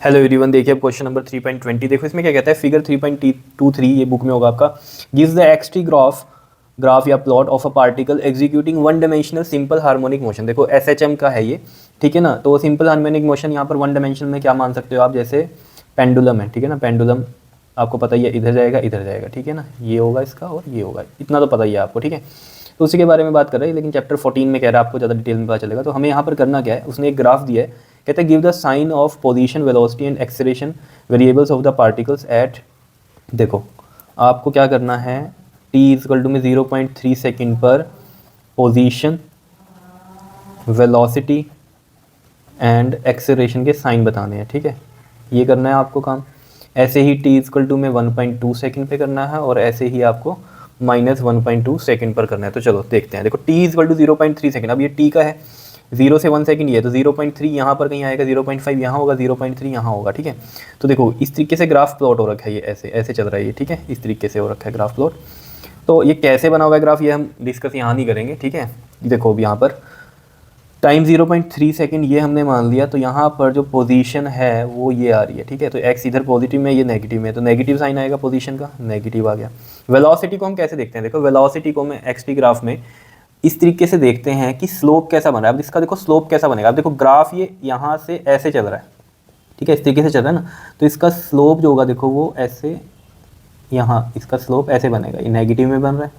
Hello everyone, देखिए अब question number 3.20 देखो इसमें क्या कहता है। फिगर 3.23 ये बुक में होगा आपका। गिव्स द एक्सटी ग्राफ या plot of a particle executing one dimensional simple harmonic motion. देखो एसएचएम का है ये, ठीक है ना। तो सिंपल हार्मोनिक मोशन यहाँ पर वन डायमेंशनल में क्या मान सकते हो आप, जैसे पेंडुलम है, ठीक है ना। पेंडुलम आपको पता ही है, इधर जाएगा इधर जाएगा, ठीक है ना। ये होगा इसका और ये होगा, इतना तो पता ही है आपको, ठीक है। तो उसी के बारे में बात कर रहे हैं, लेकिन चैप्टर 14 में कह रहा है आपको ज़्यादा डिटेल में पता चलेगा। तो हमें यहाँ पर करना क्या है, उसने एक ग्राफ दिया है, कहते हैं give the sign of position velocity and acceleration variables of the particles at. देखो आपको क्या करना है, t इक्वल टू में 0.3 सेकेंड पर पोजीशन वेलोसिटी एंड एक्सेलरेशन के साइन बताने हैं, ठीक है। ये करना है आपको काम। ऐसे ही t इक्वल टू में 1.2 सेकेंड पे करना है और ऐसे ही आपको -1.2 सेकेंड पर करना है। तो चलो देखते हैं। देखो t इक्वल टू 0.3 सेकेंड, अब ये t का है 0 से 1 सेकंड, ये तो 0.3 यहाँ पर कहीं आएगा, 0.5 यहाँ होगा, 0.3 यहाँ होगा, ठीक है। तो देखो इस तरीके से ग्राफ प्लॉट हो रखा है, ये ऐसे ऐसे चल रहा है ये, ठीक है। इस तरीके से हो रखा है ग्राफ प्लॉट। तो ये कैसे बना हुआ है ग्राफ, ये हम डिस्कस यहाँ नहीं करेंगे, ठीक है। देखो अब यहाँ पर टाइम 0.3 सेकंड ये हमने मान लिया। तो यहाँ पर जो पोजीशन है वो ये आ रही है, ठीक है। तो x इधर पॉजिटिव में, ये नेगेटिव में, तो नेगेटिव साइन आएगा, पोजीशन का नेगेटिव आ गया। वेलोसिटी को हम कैसे देखते हैं, देखो वेलोसिटी को मैं एक्स ग्राफ में इस तरीके से देखते हैं कि स्लोप कैसा बन रहा है। अब इसका देखो स्लोप कैसा बनेगा। अब देखो ग्राफ ये यहाँ से ऐसे चल रहा है, ठीक है, इस तरीके से चल रहा है ना। तो इसका स्लोप जो होगा देखो वो ऐसे, यहाँ इसका स्लोप ऐसे बनेगा। ये नेगेटिव में बन रहा है,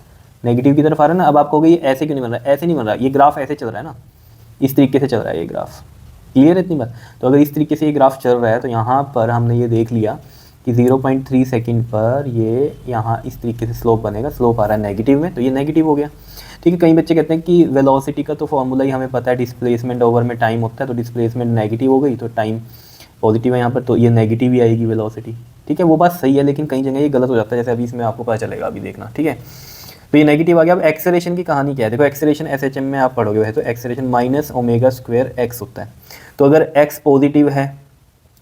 नेगेटिव की तरफ आ रहा है ना। अब आप कहोगे ये ऐसे क्यों नहीं बन रहा है, ऐसे नहीं बन रहा, ये ग्राफ ऐसे चल रहा है ना, इस तरीके से चल रहा है ये ग्राफ। क्लियर है इतनी बात। तो अगर इस तरीके से ये ग्राफ चल रहा है तो यहाँ पर हमने ये देख लिया कि 0.3 सेकंड पर ये यहाँ इस तरीके से स्लोप बनेगा। स्लोप आ रहा है नेगेटिव में, तो ये नेगेटिव हो गया, ठीक है। कई बच्चे कहते हैं कि वेलोसिटी का तो फॉर्मूला ही हमें पता है, डिस्प्लेसमेंट ओवर में टाइम होता है। तो डिस्प्लेसमेंट नेगेटिव हो गई तो टाइम पॉजिटिव है यहाँ पर, तो ये नेगेटिव ही आएगी वेलोसिटी, ठीक है। वो बात सही है, लेकिन कई जगह ये गलत हो जाता है, जैसे अभी इसमें आपको पता चलेगा, अभी देखना, ठीक है। तो ये नेगेटिव आ गया। अब एक्सेलरेशन की कहानी क्या है, देखो एक्सेलरेशन एसएचएम में आप पढ़ोगे वह, तो एक्सेलरेशन -ω² होता है। तो अगर x पॉजिटिव है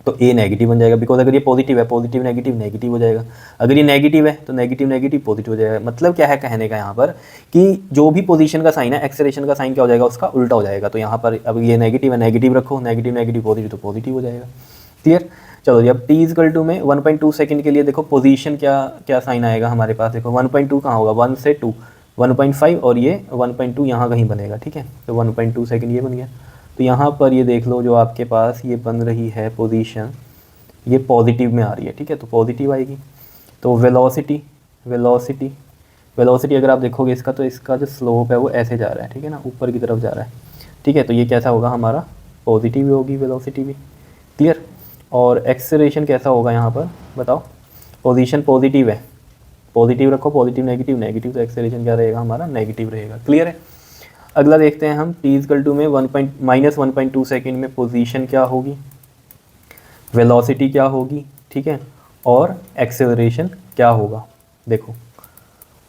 तो a नेगेटिव बन जाएगा, बिकॉज अगर ये पॉजिटिव है, पॉजिटिव नेगेटिव नेगेटिव हो जाएगा। अगर ये नेगेटिव है तो नेगेटिव नेगेटिव पॉजिटिव हो जाएगा। मतलब क्या है कहने का यहाँ पर कि जो भी पोजीशन का साइन है, एक्सेलरेशन का साइन क्या हो जाएगा, उसका उल्टा हो जाएगा। तो यहाँ पर अब ये नेगेटिव है, नेगेटिव रखो, नेगेटिव नेगेटिव पॉजिटिव, तो पॉजिटिव हो जाएगा। क्लियर। चलो जी, अब t इक्वल टू में 1.2 सेकंड के लिए देखो पोजीशन क्या क्या साइन आएगा हमारे पास। देखो 1.2 कहाँ होगा, 1 से 2, 1.5 और ये 1.2 यहाँ कहीं बनेगा, ठीक है। तो 1.2 सेकंड ये बन गया। तो यहाँ पर ये देख लो जो आपके पास ये बन रही है पोजीशन, ये पॉजिटिव में आ रही है, ठीक है। तो पॉजिटिव आएगी। तो वेलोसिटी अगर आप देखोगे इसका, तो इसका जो स्लोप है वो ऐसे जा रहा है, ठीक है ना, ऊपर की तरफ जा रहा है, ठीक है। तो ये कैसा होगा हमारा, पॉजिटिव होगी वेलोसिटी भी। क्लियर। और एक्सेलरेशन कैसा होगा यहाँ पर बताओ, पोजीशन पॉजिटिव है, पॉजिटिव रखो, पॉजिटिव नेगेटिव नेगेटिव, तो एक्सेलरेशन क्या रहेगा हमारा, नेगेटिव रहेगा। क्लियर है। अगला देखते हैं हम, t इक्वल टू में -1.2 सेकेंड में पोजीशन क्या होगी, वेलोसिटी क्या होगी, ठीक है, और एक्सेलरेशन क्या होगा। देखो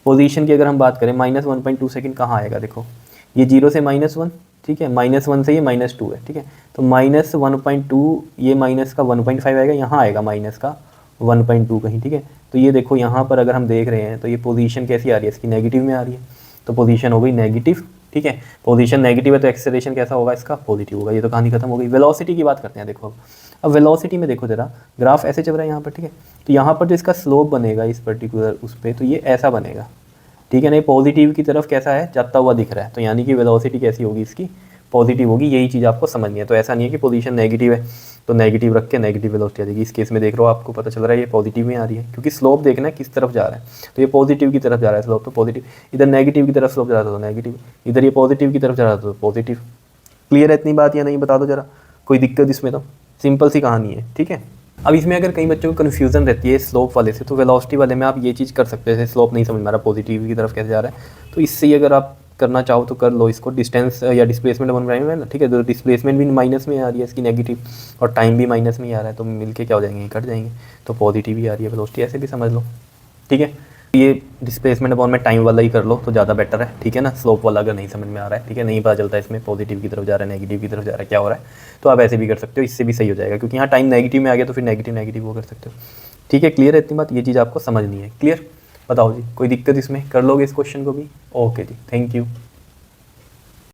पोजीशन की अगर हम बात करें, -1.2 सेकेंड कहाँ आएगा, देखो ये 0 से -1, ठीक है, -1 से ये -2 है, ठीक है। तो -1.2, ये माइनस का 1.5 आएगा, यहाँ आएगा माइनस का 1.2 कहीं, ठीक है। तो ये देखो यहाँ पर अगर हम देख रहे हैं तो ये पोजीशन कैसी आ रही है, इसकी नेगेटिव में आ रही है। तो पोजीशन हो गई नेगेटिव, ठीक है। पोजीशन नेगेटिव है तो एक्सेलरेशन कैसा होगा इसका, पॉजिटिव होगा। ये तो कहानी खत्म हो गई। वेलोसिटी की बात करते हैं। देखो अब वेलोसिटी में देखो जरा, ग्राफ ऐसे चल रहा है यहाँ पर, ठीक है। तो यहाँ पर जो इसका स्लोप बनेगा इस पर्टिकुलर उस पर, तो ये ऐसा बनेगा, ठीक है ना। पॉजिटिव की तरफ कैसा है, जाता हुआ दिख रहा है। तो यानी कि वेलोसिटी कैसी होगी इसकी, पॉजिटिव होगी। यही चीज़ आपको समझनी है। तो ऐसा नहीं है कि पोजीशन नेगेटिव है तो नेगेटिव रख के नेगेटिव वेलोसिटी आ जाएगी। इस केस में देख रहे हो, आपको पता चल रहा है ये पॉजिटिव में आ रही है, क्योंकि स्लोप देखना है किस तरफ जा रहा है। तो ये पॉजिटिव की तरफ जा रहा है स्लोप, तो पॉजिटिव। इधर नेगेटिव की तरफ स्लोप जा रहा था तो नेगेटिव, इधर ये पॉजिटिव की तरफ जा रहा था तो पॉजिटिव। क्लियर है इतनी बात या नहीं, बता दो जरा, कोई दिक्कत इसमें? तो सिंपल सी कहानी है, ठीक है। अब इसमें अगर कई बच्चों को कन्फ्यूजन रहती है स्लोप वाले से, तो वेलोसिटी वाले में आप ये चीज़ कर सकते हैं। स्लोप नहीं समझ में आ रहा, पॉजिटिव की तरफ कैसे जा रहा है, तो इससे ही अगर आप करना चाहो तो कर लो इसको। डिस्टेंस या डिस्प्लेसमेंट वन प्राइम है ना, ठीक है। तो डिस्प्लेसमेंट भी माइनस में आ रही है इसकी, नेगेटिव, और टाइम भी माइनस में ही आ रहा है, तो मिलके क्या हो जाएंगे, कट जाएंगे। तो पॉजिटिव ही आ रही है वेलोसिटी, ऐसे भी समझ लो, ठीक है। ये डिस्प्लेसमेंट अपॉन में टाइम वाला ही कर लो तो ज़्यादा बेटर है, ठीक है ना। स्लोप वाला अगर नहीं समझ में आ रहा है, ठीक है, नहीं पता चलता इसमें पॉजिटिव की तरफ जा रहा है नेगेटिव की तरफ जा रहा है क्या हो रहा है, तो आप ऐसे भी कर सकते हो, इससे भी सही हो जाएगा। क्योंकि यहाँ टाइम नेगेटिव में आ गया तो फिर नेगेटिव नेगेटिव वो कर सकते हो, ठीक है। क्लियर है इतनी बात, ये चीज़ आपको समझनी है। क्लियर। बताओ जी, कोई दिक्कत इसमें, कर लोगे इस क्वेश्चन को भी? ओके जी, थैंक यू।